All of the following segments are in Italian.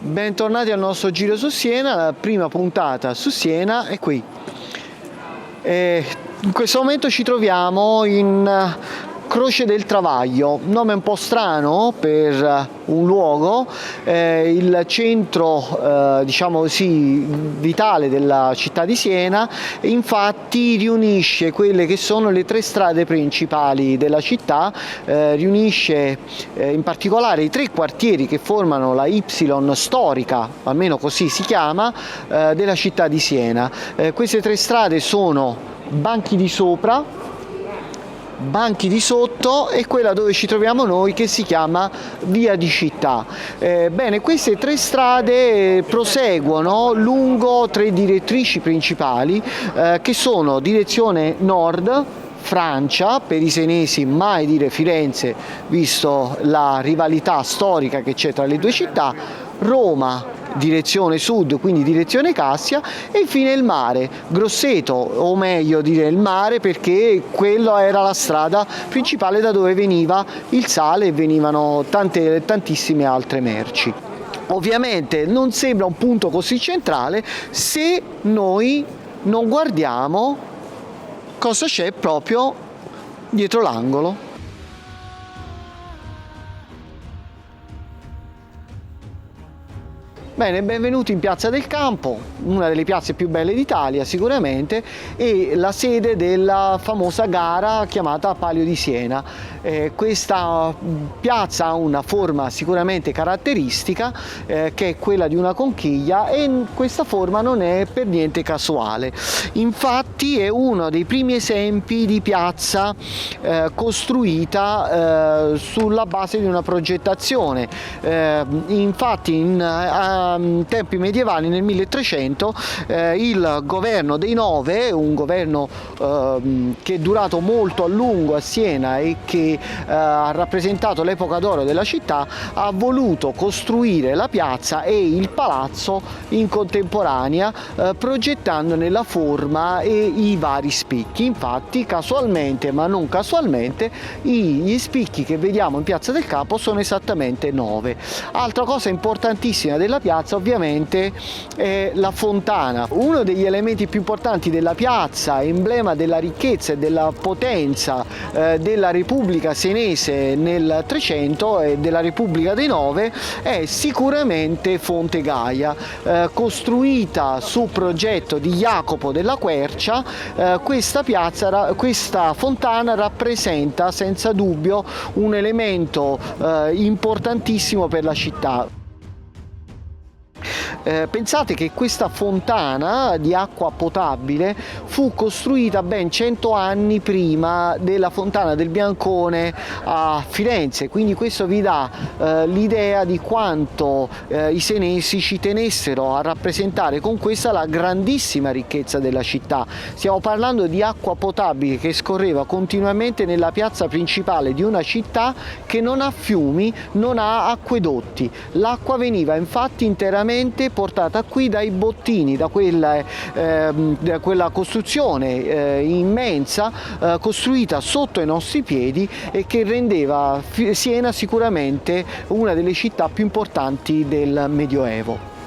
Bentornati al nostro giro su Siena, la prima puntata su Siena è qui. In questo momento ci troviamo in Croce del Travaglio, nome un po' strano per un luogo, il centro diciamo così vitale della città di Siena. Infatti riunisce quelle che sono le tre strade principali della città, riunisce in particolare i tre quartieri che formano la Y storica, almeno così si chiama, della città di Siena. Queste tre strade sono Banchi di Sopra, Banchi di Sotto e quella dove ci troviamo noi che si chiama Via di Città. Bene, queste tre strade proseguono lungo tre direttrici principali che sono direzione nord, Francia, per i senesi mai dire Firenze visto la rivalità storica che c'è tra le due città, Roma direzione sud, quindi direzione Cassia, e infine il mare, Grosseto, o meglio dire il mare, perché quella era la strada principale da dove veniva il sale e venivano tantissime altre merci. Ovviamente non sembra un punto così centrale se noi non guardiamo cosa c'è proprio dietro l'angolo. Bene, benvenuti in Piazza del Campo, una delle piazze più belle d'Italia sicuramente, e la sede della famosa gara chiamata Palio di Siena. Questa piazza ha una forma sicuramente caratteristica, che è quella di una conchiglia, e questa forma non è per niente casuale. Infatti è uno dei primi esempi di piazza costruita sulla base di una progettazione. Infatti in tempi medievali, nel 1300, il governo dei Nove, un governo che è durato molto a lungo a Siena e che ha rappresentato l'epoca d'oro della città, ha voluto costruire la piazza e il palazzo in contemporanea, progettandone la forma e i vari spicchi. Infatti, casualmente ma non casualmente, gli spicchi che vediamo in Piazza del Campo sono esattamente 9. Altra cosa importantissima della piazza ovviamente è la fontana, uno degli elementi più importanti della piazza, emblema della ricchezza e della potenza della Repubblica senese nel 300 e della Repubblica dei Nove, è sicuramente Fonte Gaia, costruita su progetto di Jacopo della Quercia. Questa fontana rappresenta senza dubbio un elemento importantissimo per la città. Pensate che questa fontana di acqua potabile fu costruita ben 100 anni prima della fontana del Biancone a Firenze, quindi questo vi dà l'idea di quanto i senesi ci tenessero a rappresentare con questa la grandissima ricchezza della città. Stiamo parlando di acqua potabile che scorreva continuamente nella piazza principale di una città che non ha fiumi, non ha acquedotti. L'acqua veniva infatti interamente portata qui dai bottini, da quella costruzione immensa costruita sotto i nostri piedi e che rendeva Siena sicuramente una delle città più importanti del Medioevo.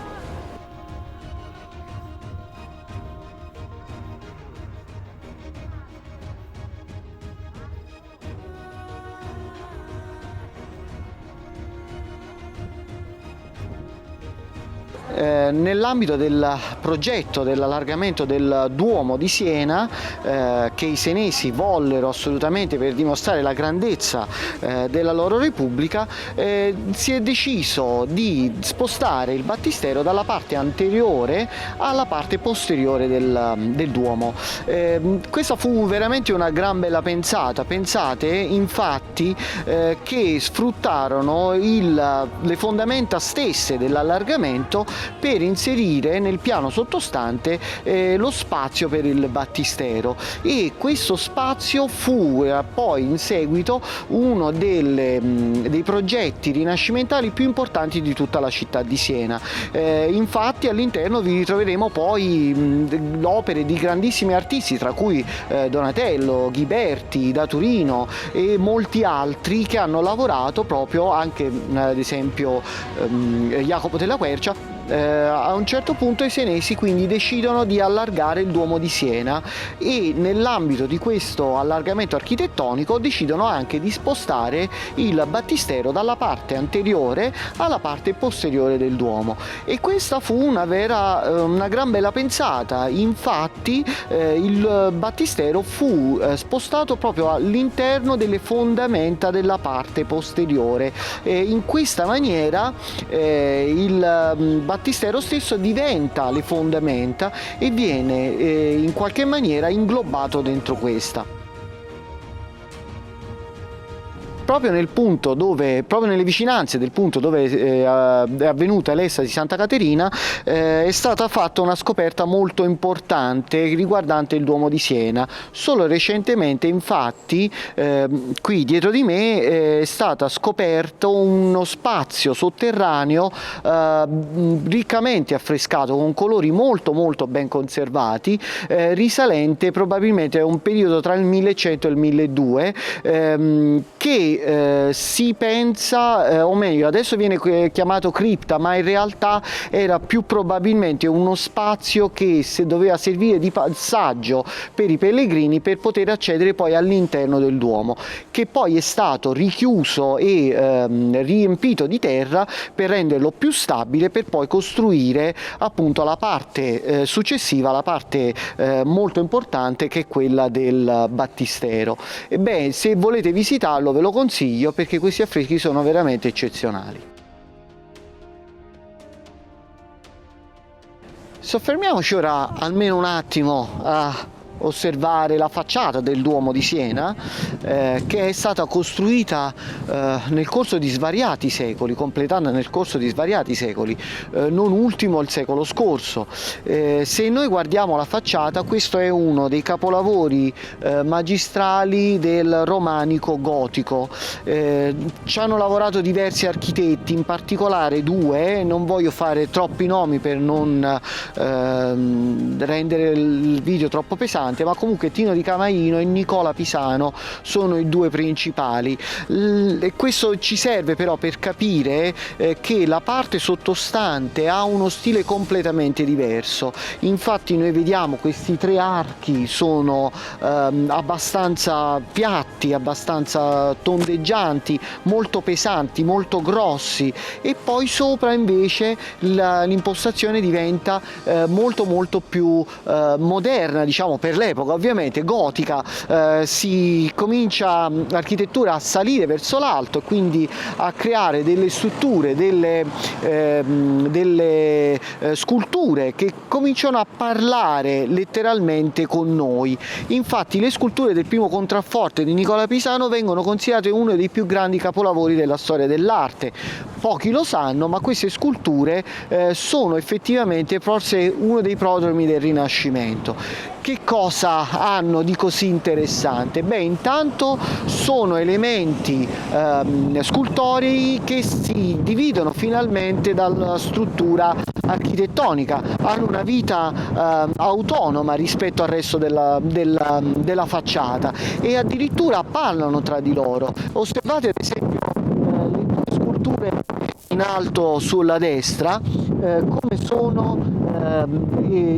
Nell'ambito del progetto dell'allargamento del Duomo di Siena, che i senesi vollero assolutamente per dimostrare la grandezza della loro Repubblica, si è deciso di spostare il battistero dalla parte anteriore alla parte posteriore del Duomo. Questa fu veramente una gran bella pensata. Pensate infatti che sfruttarono le fondamenta stesse dell'allargamento per inserire nel piano sottostante lo spazio per il battistero, e questo spazio fu poi in seguito uno dei progetti rinascimentali più importanti di tutta la città di Siena. Infatti all'interno vi ritroveremo poi opere di grandissimi artisti, tra cui Donatello, Ghiberti da Turino e molti altri che hanno lavorato proprio, anche ad esempio Jacopo della Quercia. A un certo punto i senesi quindi decidono di allargare il Duomo di Siena, e nell'ambito di questo allargamento architettonico decidono anche di spostare il battistero dalla parte anteriore alla parte posteriore del Duomo, e questa fu una gran bella pensata. Infatti il battistero fu spostato proprio all'interno delle fondamenta della parte posteriore, in questa maniera il battistero stesso diventa le fondamenta e viene in qualche maniera inglobato dentro questa. Proprio nelle vicinanze del punto dove è avvenuta l'esta di Santa Caterina, è stata fatta una scoperta molto importante riguardante il Duomo di Siena. Solo recentemente, infatti, qui dietro di me è stato scoperto uno spazio sotterraneo riccamente affrescato con colori molto molto ben conservati, risalente probabilmente a un periodo tra il 1100 e il 1200, che si pensa, o meglio adesso viene chiamato cripta, ma in realtà era più probabilmente uno spazio che doveva servire di passaggio per i pellegrini per poter accedere poi all'interno del Duomo, che poi è stato richiuso e riempito di terra per renderlo più stabile, per poi costruire appunto la parte successiva, la parte molto importante, che è quella del battistero. E se volete visitarlo ve lo consiglio, perché questi affreschi sono veramente eccezionali. Soffermiamoci ora almeno un attimo a osservare la facciata del Duomo di Siena, che è stata costruita nel corso di svariati secoli, completata nel corso di svariati secoli, non ultimo il secolo scorso. Se noi guardiamo la facciata, questo è uno dei capolavori magistrali del romanico gotico. Ci hanno lavorato diversi architetti, in particolare due, non voglio fare troppi nomi per non rendere il video troppo pesante, ma comunque Tino di Camaino e Nicola Pisano sono i due principali. Questo ci serve però per capire che la parte sottostante ha uno stile completamente diverso. Infatti noi vediamo questi tre archi sono abbastanza piatti, abbastanza tondeggianti, molto pesanti, molto grossi, e poi sopra invece l'impostazione diventa molto molto più moderna, diciamo, per l'epoca, ovviamente gotica. Si comincia l'architettura a salire verso l'alto e quindi a creare delle strutture, delle sculture che cominciano a parlare letteralmente con noi. Infatti le sculture del primo contrafforte di Nicola Pisano vengono considerate uno dei più grandi capolavori della storia dell'arte. Pochi lo sanno, ma queste sculture sono effettivamente forse uno dei prodromi del Rinascimento. Che cosa hanno di così interessante? Intanto sono elementi scultorei che si dividono finalmente dalla struttura architettonica, hanno una vita autonoma rispetto al resto della facciata, e addirittura parlano tra di loro. Osservate ad esempio le due sculture in alto sulla destra,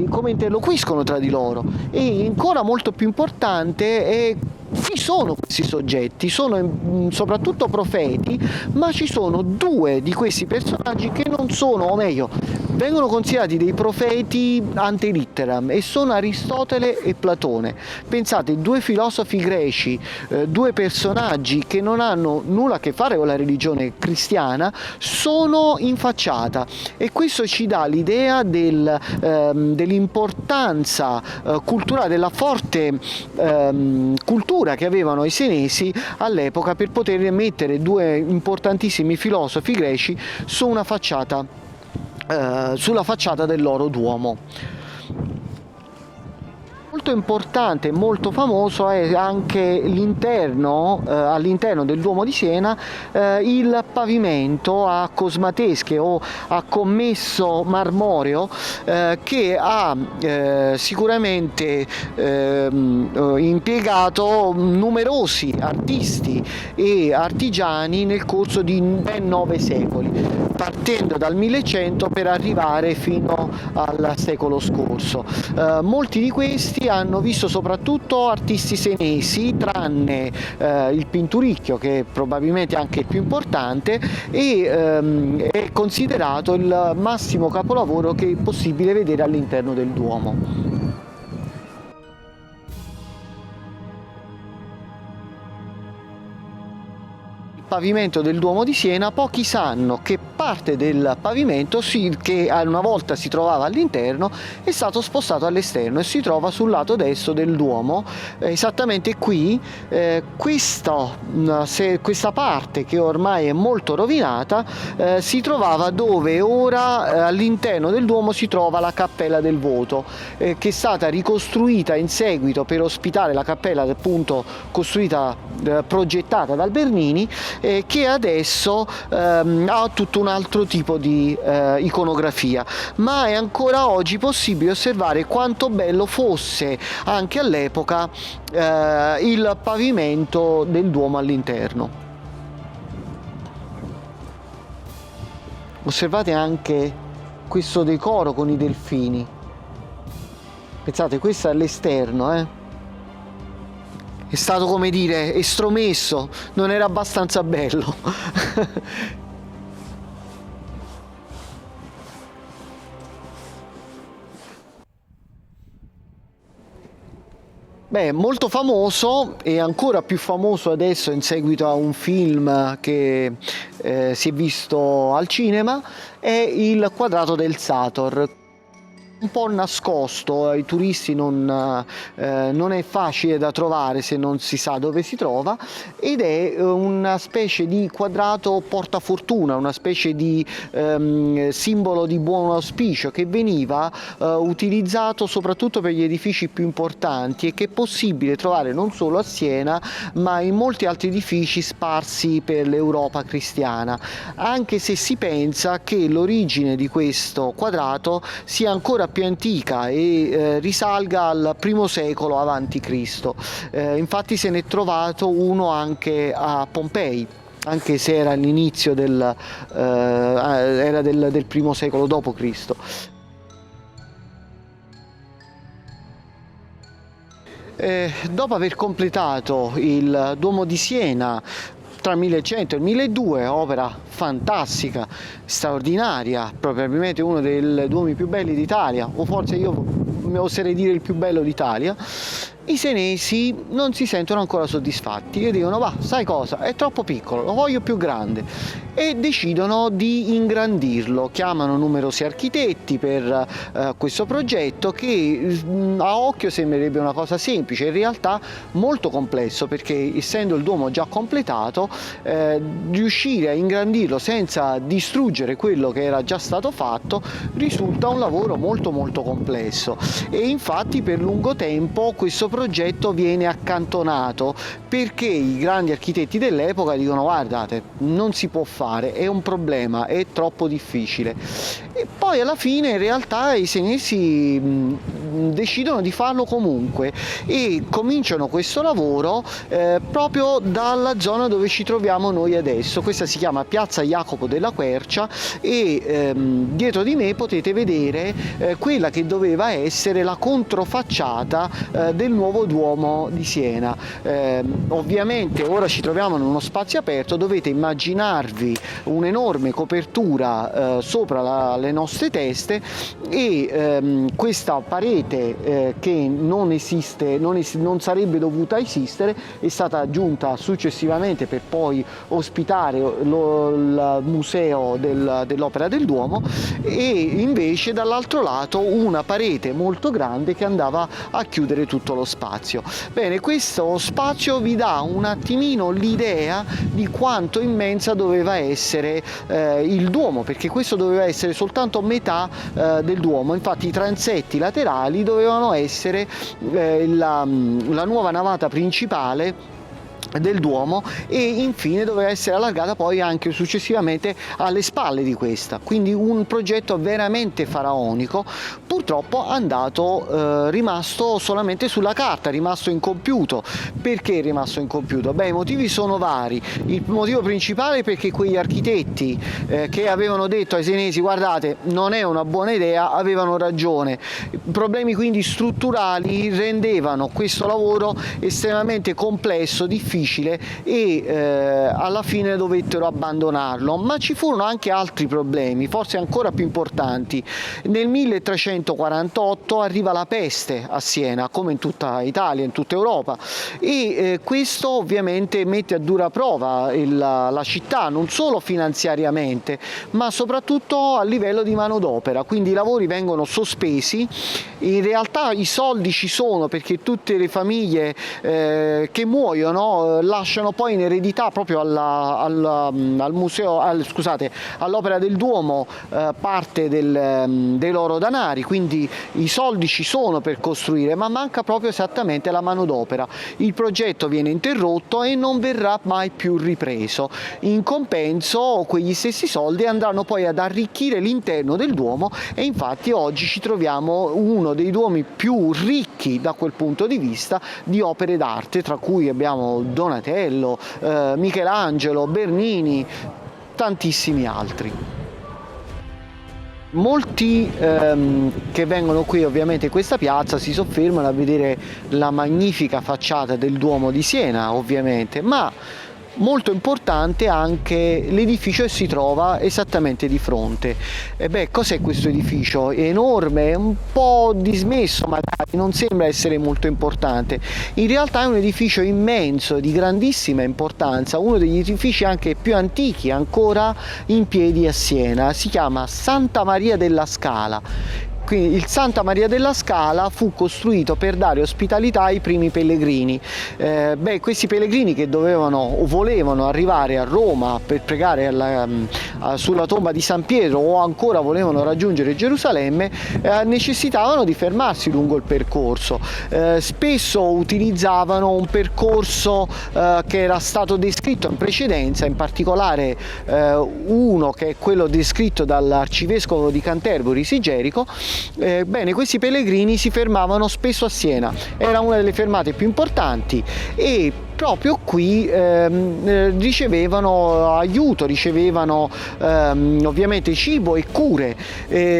come interloquiscono tra di loro, e ancora molto più importante è chi sono questi soggetti. Sono soprattutto profeti, ma ci sono due di questi personaggi che non sono, o meglio, vengono considerati dei profeti ante litteram, e sono Aristotele e Platone. Pensate, due filosofi greci, due personaggi che non hanno nulla a che fare con la religione cristiana, sono in facciata, e questo ci dà l'idea dell'importanza culturale, della forte cultura che avevano i senesi all'epoca per poter mettere due importantissimi filosofi greci su una facciata sulla facciata del loro Duomo. Molto importante e molto famoso è anche l'interno, all'interno del Duomo di Siena, il pavimento a cosmatesche o a commesso marmoreo, che ha sicuramente impiegato numerosi artisti e artigiani nel corso di ben 9 secoli, partendo dal 1100 per arrivare fino al secolo scorso. Molti di questi hanno visto soprattutto artisti senesi, tranne il Pinturicchio, che probabilmente è anche il più importante, e è considerato il massimo capolavoro che è possibile vedere all'interno del Duomo. Pavimento del Duomo di Siena, pochi sanno che parte del pavimento che una volta si trovava all'interno è stato spostato all'esterno e si trova sul lato destro del Duomo, esattamente qui. Questa parte, che ormai è molto rovinata, si trovava dove ora all'interno del Duomo si trova la Cappella del Voto, che è stata ricostruita in seguito per ospitare la cappella, appunto progettata dal Bernini, che adesso ha tutto un altro tipo di iconografia, ma è ancora oggi possibile osservare quanto bello fosse anche all'epoca il pavimento del Duomo all'interno. Osservate anche questo decoro con i delfini. Pensate, questo è all'esterno, È stato, come dire, estromesso, non era abbastanza bello. Beh, molto famoso e ancora più famoso adesso in seguito a un film che si è visto al cinema, è il Quadrato del Sator. Un po' nascosto ai turisti, non è facile da trovare se non si sa dove si trova, ed è una specie di quadrato portafortuna, una specie di simbolo di buon auspicio, che veniva utilizzato soprattutto per gli edifici più importanti e che è possibile trovare non solo a Siena ma in molti altri edifici sparsi per l'Europa cristiana, anche se si pensa che l'origine di questo quadrato sia ancora più antica e risalga al I secolo avanti Cristo. Infatti se ne è trovato uno anche a Pompei, anche se era all'inizio del I secolo dopo Cristo. Dopo aver completato il Duomo di Siena tra il 1100 e il 1200, opera fantastica, straordinaria, probabilmente uno dei duomi più belli d'Italia, o forse io oserei dire il più bello d'Italia, i senesi non si sentono ancora soddisfatti e dicono: va, sai cosa, è troppo piccolo, lo voglio più grande, e decidono di ingrandirlo. Chiamano numerosi architetti per questo progetto, che a occhio sembrerebbe una cosa semplice, in realtà molto complesso, perché essendo il Duomo già completato, riuscire a ingrandirlo senza distruggere quello che era già stato fatto risulta un lavoro molto molto complesso, e infatti per lungo tempo questo progetto viene accantonato perché i grandi architetti dell'epoca dicono: guardate, non si può fare, è un problema, è troppo difficile. E poi alla fine in realtà i senesi decidono di farlo comunque e cominciano questo lavoro proprio dalla zona dove ci troviamo noi adesso. Questa si chiama Piazza Jacopo della Quercia e dietro di me potete vedere quella che doveva essere la controfacciata del nuovo Duomo di Siena. Ovviamente ora ci troviamo in uno spazio aperto, dovete immaginarvi un'enorme copertura sopra le nostre teste, e questa parete parete che non esiste, non sarebbe dovuta esistere, è stata aggiunta successivamente per poi ospitare il museo dell'Opera del Duomo, e invece dall'altro lato una parete molto grande che andava a chiudere tutto lo spazio. Bene, questo spazio vi dà un attimino l'idea di quanto immensa doveva essere il Duomo, perché questo doveva essere soltanto metà del Duomo. Infatti i transetti laterali dovevano essere la nuova navata principale del Duomo, e infine doveva essere allargata poi anche successivamente alle spalle di questa, quindi un progetto veramente faraonico, purtroppo rimasto solamente sulla carta, rimasto incompiuto. Perché è rimasto incompiuto? Beh, i motivi sono vari. Il motivo principale è perché quegli architetti che avevano detto ai senesi guardate non è una buona idea, avevano ragione. Problemi quindi strutturali rendevano questo lavoro estremamente complesso, difficile, e alla fine dovettero abbandonarlo. Ma ci furono anche altri problemi, forse ancora più importanti. Nel 1348 arriva la peste a Siena, come in tutta Italia, in tutta Europa, e questo ovviamente mette a dura prova la città, non solo finanziariamente, ma soprattutto a livello di manodopera. Quindi i lavori vengono sospesi. In realtà i soldi ci sono, perché tutte le famiglie che muoiono lasciano poi in eredità proprio al museo, all'Opera del Duomo parte dei loro danari, quindi i soldi ci sono per costruire, ma manca proprio esattamente la manodopera. Il progetto viene interrotto e non verrà mai più ripreso. In compenso quegli stessi soldi andranno poi ad arricchire l'interno del Duomo, e infatti oggi ci troviamo uno dei Duomi più ricchi da quel punto di vista di opere d'arte, tra cui abbiamo Donatello, Michelangelo, Bernini, tantissimi altri. Molti che vengono qui ovviamente in questa piazza si soffermano a vedere la magnifica facciata del Duomo di Siena, ovviamente, ma molto importante anche l'edificio che si trova esattamente di fronte. E beh, cos'è questo edificio? È enorme, un po' dismesso magari, non sembra essere molto importante. In realtà è un edificio immenso, di grandissima importanza, uno degli edifici anche più antichi ancora in piedi a Siena. Si chiama Santa Maria della Scala. Quindi il Santa Maria della Scala fu costruito per dare ospitalità ai primi pellegrini. Questi pellegrini che dovevano o volevano arrivare a Roma per pregare sulla tomba di San Pietro, o ancora volevano raggiungere Gerusalemme, necessitavano di fermarsi lungo il percorso. Spesso utilizzavano un percorso che era stato descritto in precedenza, in particolare uno che è quello descritto dall'arcivescovo di Canterbury Sigerico. Questi pellegrini si fermavano spesso a Siena, era una delle fermate più importanti, e proprio qui ricevevano aiuto, ricevevano ovviamente cibo e cure.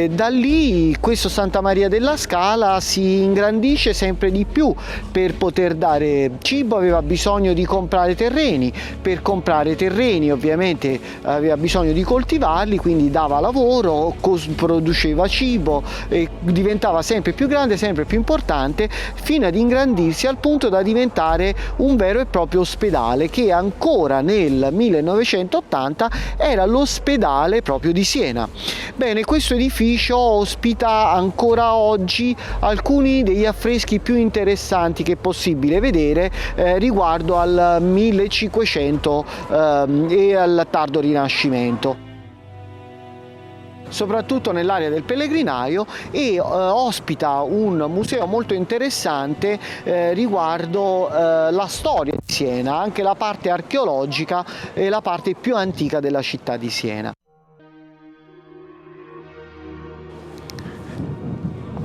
Da lì questo Santa Maria della Scala si ingrandisce sempre di più. Per poter dare cibo aveva bisogno di comprare terreni, per comprare terreni ovviamente aveva bisogno di coltivarli, quindi dava lavoro, produceva cibo, e diventava sempre più grande, sempre più importante, fino ad ingrandirsi al punto da diventare un vero e proprio ospedale, che ancora nel 1980 era l'ospedale proprio di Siena. Bene, questo edificio ospita ancora oggi alcuni degli affreschi più interessanti che è possibile vedere riguardo al 1500 e al tardo Rinascimento, soprattutto nell'area del pellegrinaio, e ospita un museo molto interessante riguardo la storia di Siena, anche la parte archeologica e la parte più antica della città di Siena.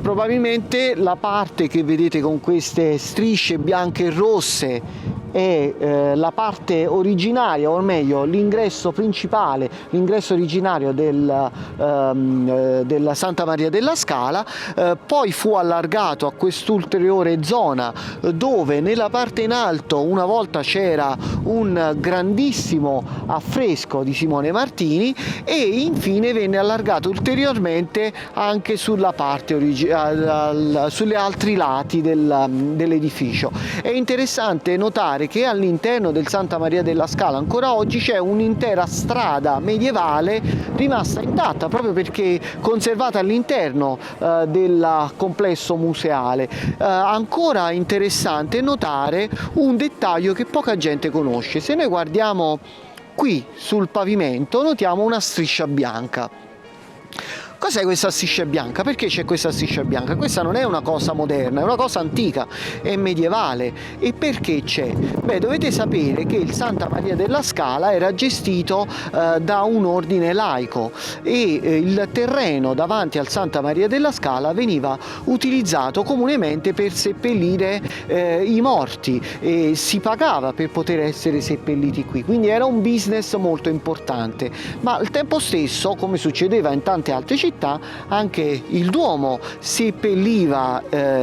Probabilmente la parte che vedete con queste strisce bianche e rosse è la parte originaria, o meglio l'ingresso principale, l'ingresso originario della Santa Maria della Scala, poi fu allargato a quest'ulteriore zona dove nella parte in alto una volta c'era un grandissimo affresco di Simone Martini e infine venne allargato ulteriormente anche sulla parte sugli altri lati dell'edificio. È interessante notare che all'interno del Santa Maria della Scala ancora oggi c'è un'intera strada medievale rimasta intatta proprio perché conservata all'interno del complesso museale. Ancora interessante notare un dettaglio che poca gente conosce. Se noi guardiamo qui sul pavimento notiamo una striscia bianca. Cos'è questa striscia bianca? Perché c'è questa striscia bianca? Questa non è una cosa moderna, è una cosa antica, è medievale. E perché c'è? Beh, dovete sapere che il Santa Maria della Scala era gestito da un ordine laico e il terreno davanti al Santa Maria della Scala veniva utilizzato comunemente per seppellire i morti e si pagava per poter essere seppelliti qui, quindi era un business molto importante. Ma al tempo stesso, come succedeva in tante altre città, anche il Duomo seppelliva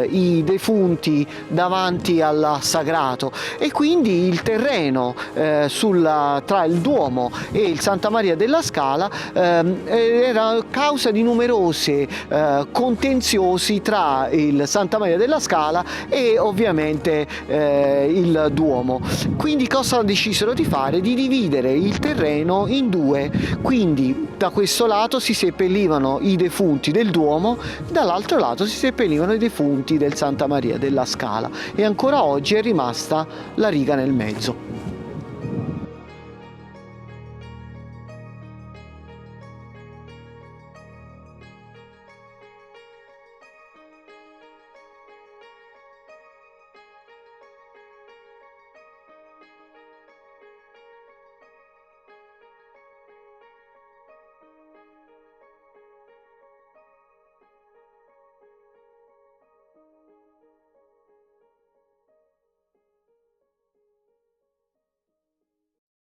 i defunti davanti al sagrato e quindi il terreno tra il Duomo e il Santa Maria della Scala era causa di numerosi contenziosi tra il Santa Maria della Scala e ovviamente il Duomo. Quindi cosa decisero di fare? Di dividere il terreno in due, quindi da questo lato si seppellivano i defunti del Duomo, dall'altro lato si seppellivano i defunti del Santa Maria della Scala e ancora oggi è rimasta la riga nel mezzo.